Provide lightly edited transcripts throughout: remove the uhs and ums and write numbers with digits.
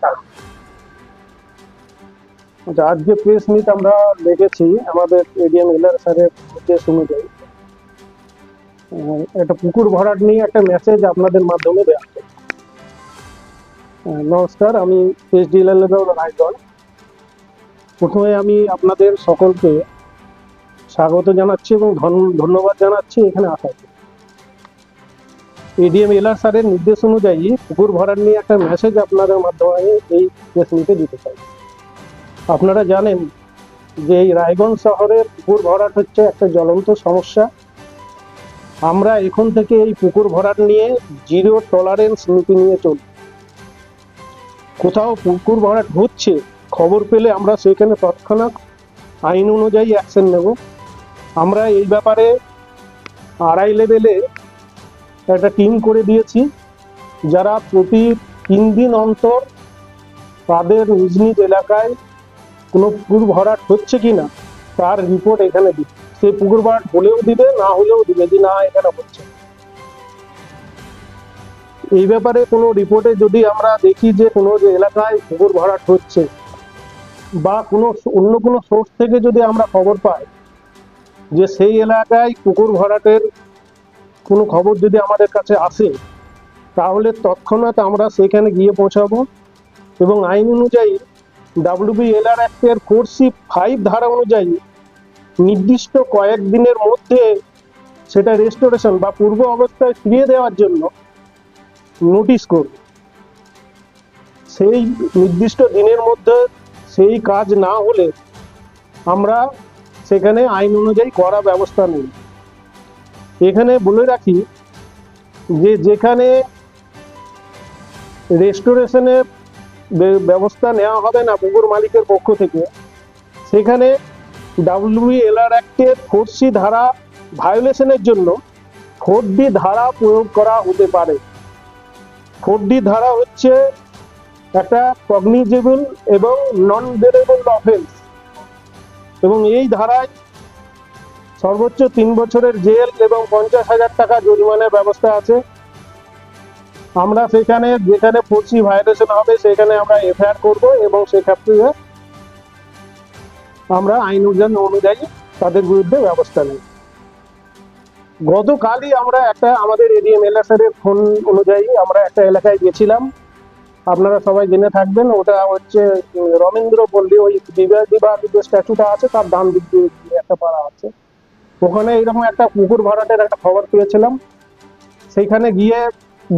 কারণ? আজকে press meet আমরা দেখেছি আমাদের এডিএম এলআর স্যারের নির্দেশ অনুযায়ী একটা পুকুর ভরাট নিয়ে একটা মেসেজ আপনাদের মাধ্যমে দেওয়া হচ্ছে। নমস্কার, আমি এসডিএল রায়গঞ্জ। প্রথমে আমি আপনাদের সকলকে স্বাগত জানাচ্ছি এবং ধন্যবাদ জানাচ্ছি এখানে আসার জন্য। এডিএম এলআর স্যারের নির্দেশ অনুযায়ী পুকুর ভরাট নিয়ে একটা মেসেজ আপনাদের মাধ্যমে এই প্রেস মিটে দিতে চাই। আপনারা জানেন যে এই রায়গঞ্জ শহরের পুকুর ভরাট হচ্ছে একটা জ্বলন্ত সমস্যা। আমরা এখন থেকে এই পুকুর ভরাট নিয়ে জিরো টলারেন্স নীতি নিয়ে চলি। কোথাও পুকুর ভরাট হচ্ছে খবর পেলে আমরা সেখানে তৎক্ষণাৎ আইন অনুযায়ী অ্যাকশন নেব। আমরা এই ব্যাপারে আড়াই লেভেলে একটা টিম করে দিয়েছি, যারা প্রতি 3 দিন অন্তর তাদের নিজ নিজ এলাকায় কোনো পুকুর ভরাট হচ্ছে কিনা তার রিপোর্ট এখানে দিবে। সেই পুকুর ভরাট হলেও দিবে, না হলেও দিবে যে না এখানে হচ্ছে। এই ব্যাপারে কোনো রিপোর্টে যদি আমরা দেখি যে কোনো যে এলাকায় পুকুর ভরাট হচ্ছে বা কোনো অন্য কোনো সোর্স থেকে যদি আমরা খবর পাই যে সেই এলাকায় পুকুর ভরাটের কোনো খবর যদি আমাদের কাছে আসে, তাহলে তৎক্ষণাৎ আমরা সেখানে গিয়ে পৌঁছাবো এবং আইন অনুযায়ী WBLR অ্যাক্টের 4C5 ধারা অনুযায়ী নির্দিষ্ট কয়েকদিনের মধ্যে সেটা রেস্টোরেশন বা পূর্ব অবস্থায় ফিরিয়ে দেওয়ার জন্য নোটিশ করব। সেই নির্দিষ্ট দিনের মধ্যে সেই কাজ না হলে আমরা সেখানে আইন অনুযায়ী কড়া ব্যবস্থা নেব। এখানে বলে রাখি যে যেখানে রেস্টোরেশনের ব্যবস্থা নেওয়া হবে না পুকুর মালিকের পক্ষ থেকে, সেখানে WBLR অ্যাক্টের 4C ধারা ভায়োলেশনের জন্য 4D ধারা প্রয়োগ করা হতে পারে। 4D ধারা হচ্ছে একটা কগনিজেবল এবং নন বেরেবল অফেন্স এবং এই ধারায় সর্বোচ্চ 3 বছরের জেল এবং 50,000 টাকা জরিমানার ব্যবস্থা আছে। আমরা সেখানে যেখানে 4C ভায়োলেশন হবে সেখানে আমরা এফআইআর করব এবং সেক্ষেত্রে আমরা আইন অনুযায়ী তাদের বিরুদ্ধে ব্যবস্থা নেব। গতকালই আমরা আমাদের এডিএম এলআর স্যারের ফোন অনুযায়ী আমরা একটা এলাকায় গেছিলাম, আপনারা সবাই জেনে থাকবেন। ওটা হচ্ছে রবীন্দ্র পল্লী, ওই দিবার যে স্ট্যাচুটা আছে তার ডান দিক দিয়ে একটা পাড়া আছে, ওখানে এরকম একটা পুকুর ভরাটের একটা খবর পেয়েছিলাম। সেইখানে গিয়ে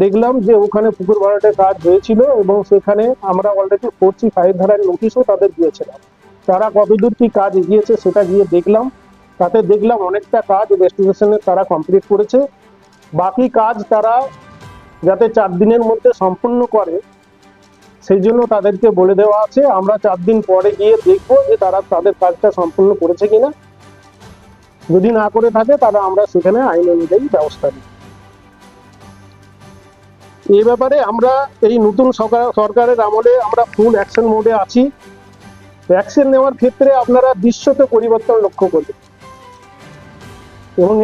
দেখলাম যে ওখানে পুকুর ভরাটের কাজ হয়েছিল এবং সেখানে আমরা অলরেডি 4C5 ধারার নোটিশও তাদের দিয়েছিলাম। তারা কতদূর কি কাজ এগিয়েছে সেটা গিয়ে দেখলাম। তাতে দেখলাম অনেকটা কাজ রেস্টোরেশনের তারা কমপ্লিট করেছে। বাকি কাজ তারা যাতে 4 দিনের মধ্যে সম্পূর্ণ করে সেই জন্য তাদেরকে বলে দেওয়া আছে। আমরা 4 দিন পরে গিয়ে দেখবো যে তারা তাদের কাজটা সম্পূর্ণ করেছে কিনা। যদি না করে থাকে তাহলে আমরা সেখানে আইন অনুযায়ী ব্যবস্থা নিই। এই ব্যাপারে আমরা এই নতুন সরকারের আমলে আমরা ফুল অ্যাকশন মোডে আছি। অ্যাকশন নেওয়ার ক্ষেত্রে আপনারা দৃশ্যত পরিবর্তন লক্ষ্য করবেন এবং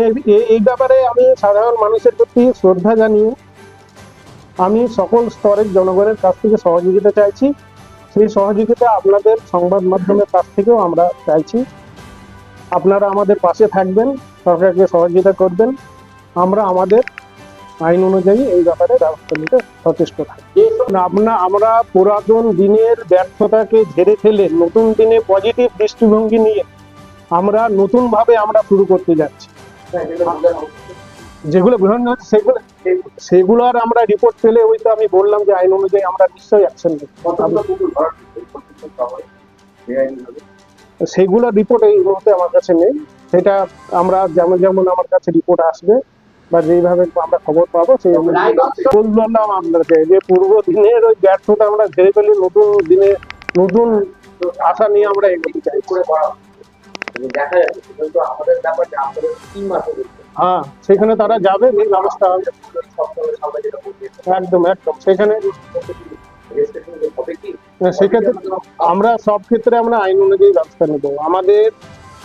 এই ব্যাপারে আমি সাধারণ মানুষের প্রতি শ্রদ্ধা জানিয়ে আমি সকল স্তরের জনগণের কাছ থেকে সহযোগিতা চাইছি। সেই সহযোগিতা আপনাদের সংবাদ মাধ্যমের কাছ থেকেও আমরা চাইছি। আপনারা আমাদের পাশে থাকবেন, সরকারকে সহযোগিতা করবেন। আমরা আমাদের আইন অনুযায়ী এই ব্যাপারে ব্যবস্থা নিতে সচেষ্ট থাকি। আমরা পুরাতন দিনের ব্যর্থতাকে ঝেড়ে ফেলে নতুন দিনে পজিটিভ দৃষ্টিভঙ্গি নিয়ে আমরা নতুন ভাবে আমরা শুরু করতে যাচ্ছি। যেগুলো গ্রহণ হচ্ছে সেগুলোর আমরা রিপোর্ট পেলে ওই তো আমি বললাম যে আইন অনুযায়ী আমরা নিশ্চয়ই অ্যাকশন নেব। সেগুলো রিপোর্ট এই মুহূর্তে আমার কাছে নেই। সেটা আমরা যেমন যেমন আমার কাছে রিপোর্ট আসবে বা যেইভাবে আমরা খবর পাবো সেই বললাম আপনাকে যে পূর্ব দিনের ওই ব্যর্থতা আমরা ঝেড়ে ফেলে নতুন দিনে নতুন আশা নিয়ে আমরা এগোতে চাই। দেখা যাচ্ছে কিন্তু আমাদের ব্যাপারটা আমাদের 3 মাসে হ্যাঁ, সেখানে তারা যাবে, এই ব্যবস্থা হবে। একদম একদম সেখানে সেক্ষেত্রে আমরা সব ক্ষেত্রে আমরা আইন অনুযায়ী ব্যবস্থা নেব। আমাদের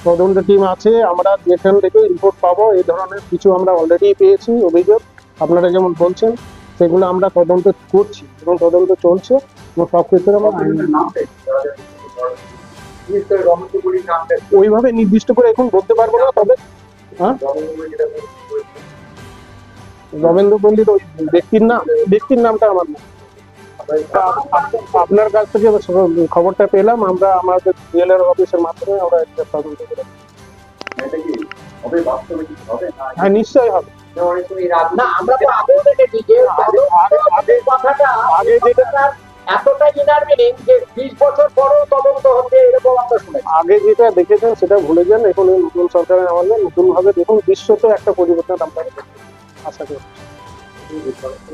তদন্ত টিম আছে, আমরা যেখান থেকে রিপোর্ট পাবো এই ধরনের কিছু আমরা অলরেডি পেয়েছি অভিযোগ, আপনারা যেমন বলছেন সেগুলো আমরা তদন্ত করছি এবং তদন্ত চলছে। ও সব ক্ষেত্রে আমরা আইন রমেন্দ্রের নামটা একটু বলা যাবে? বিশেষ করে রমেন্দ্রপুরীর নামটা একটু। ওইভাবে নির্দিষ্ট করে এখন বলতে পারবো না, তবে হ্যাঁ রমেন্দ্রপুরী যেটা বলেছে, রবীন্দ্র পল্লীর ওই ব্যক্তির নামটা আমার না। তা আপনার কাছ থেকে খবরটা পেলাম, আমরা আমাদের ডিএলআর অফিসের মাধ্যমে আমরা একটা তদন্ত করে। এটা কি হবে, বাস্তবে কি হবে না? হ্যাঁ নিশ্চয়ই হবে। অনেক সময় রাজনীতি- না, আমরা তো আগেও দেখেছি যে তদন্তের কথাটা আগে যেটা এতটা ইনারমিনিং যে 20 বছর পরেও তদন্ত হচ্ছে, এরকম আমরা শুনেছি। আগে যেটা দেখেছেন সেটা ভুলে যান, এখন এই নতুন সরকারের আমলে নতুন ভাবে দেখুন, বিশ্বতে একটা পরিবর্তন আমরা আশা করি।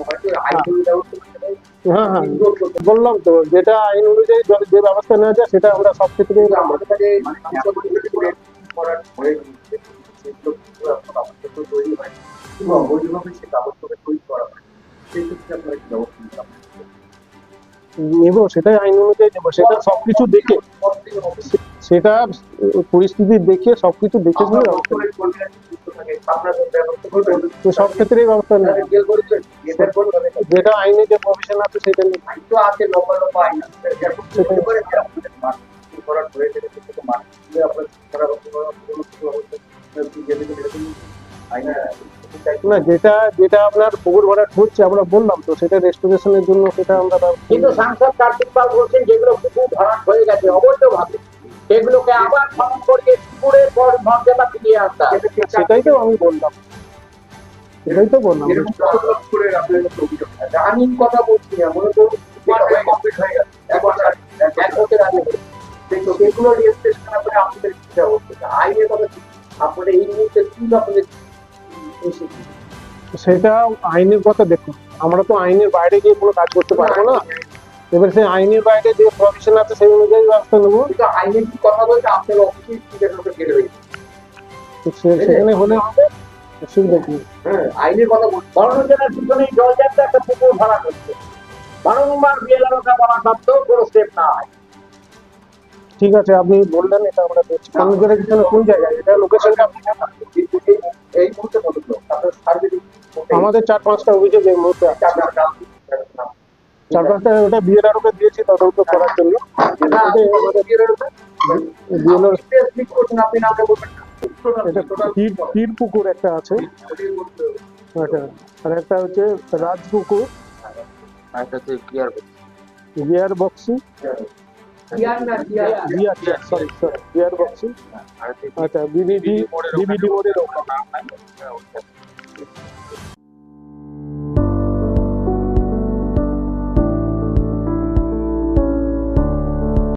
হয়তো আইনি ব্যবস্থা হ্যাঁ হ্যাঁ বললাম তো, যেটা আইন অনুযায়ী যে ব্যবস্থা নেওয়া যায় সেটা আমরা সব ক্ষেত্রে কিন্তু আমাদের কাছে মানে সাংসদগুলোকে করে করার পরে সেগুলো কিন্তু এখন আমাদের তো তৈরি হয় কিন্তু অবৈধভাবে সে কাগজপত্র তৈরি করা হয়, সেই ক্ষেত্রে আপনারা কি ব্যবস্থা নিতে পারেন? নেবো, সেটাই আইন অনুযায়ী নেবো, সেটা সবকিছু দেখে, সেটা পরিস্থিতি দেখে সবকিছু দেখে শুনে ব্যবস্থা নেবো। তো সব ক্ষেত্রেই ব্যবস্থা নেবো, যেটা আইনে যে প্রভিশন আছে সেটা নিয়ে। না, যেটা যেটা আপনার পুকুর ভরাট হচ্ছে আমরা বললাম তো, সেটা রেস্টোরেশনের জন্য সেটা আমরা কিন্তু সাংসদ কার্তিক পাল বলছেন যেগুলো পুকুর ভরাট হয়ে গেছে অবৈধভাবে, সেগুলোকে আবার খনন করিয়ে পুকুরের পর মর্যাদা ফিরিয়ে আনতে হবে। সেটাই তো আমি বললাম, সেটাই তো বললাম। রানিং কথা বলছি না, মনে করুন কমপ্লিট হয়ে গেছে, এক বছর আগে দেখো সেগুলো রেজিস্ট্রেশন করে আপনাদের কি ব্যবস্থা আইনের কথা আপনাদের এই মুহূর্তে কি আপনাদের সেটা আইনের কথা দেখুন, আমরা তো আইনের বাইরে গিয়ে কোনো কাজ করতে পারবো না। এবার সেই আইনের বাইরে যে প্রভিশন আছে সেই অনুযায়ী ব্যবস্থা নেবো। আইনের কি কথা বলছে আপনার অফিসে কি লোকে গেলে হয়েছে? সেখানে হলে হবে, অসুবিধা কি? হ্যাঁ, আইনের কথা বলছি। বর্ণজনের পিছনে জলযাত্রা একটা পুকুর ভরাট হচ্ছে, বারংবার বিএলআরওটা বলা সত্ত্বেও কোনো স্টেপ না হয়। ঠিক আছে, আপনি বললেন, এটা আমরা দেখছি। কর্মচারীর পিছনে কোন জায়গায়, এটা লোকেশনটা এই মুহূর্তে কত লোক আপনার সার্ভে আমাদের 4-5টা অভিযোগ এই মুহূর্তে আছে। 4-5টা, ওটা বিএলআর ওকে দিয়েছি তদন্ত করার জন্য। এটা ক্ষীর পুকুর একটা আছে, এটা আর একটা হচ্ছে রাজপুকুর, গিয়ার বক্সি, গিয়ার বক্সি, আচ্ছা বিবিডি মোড়ের ওখানে।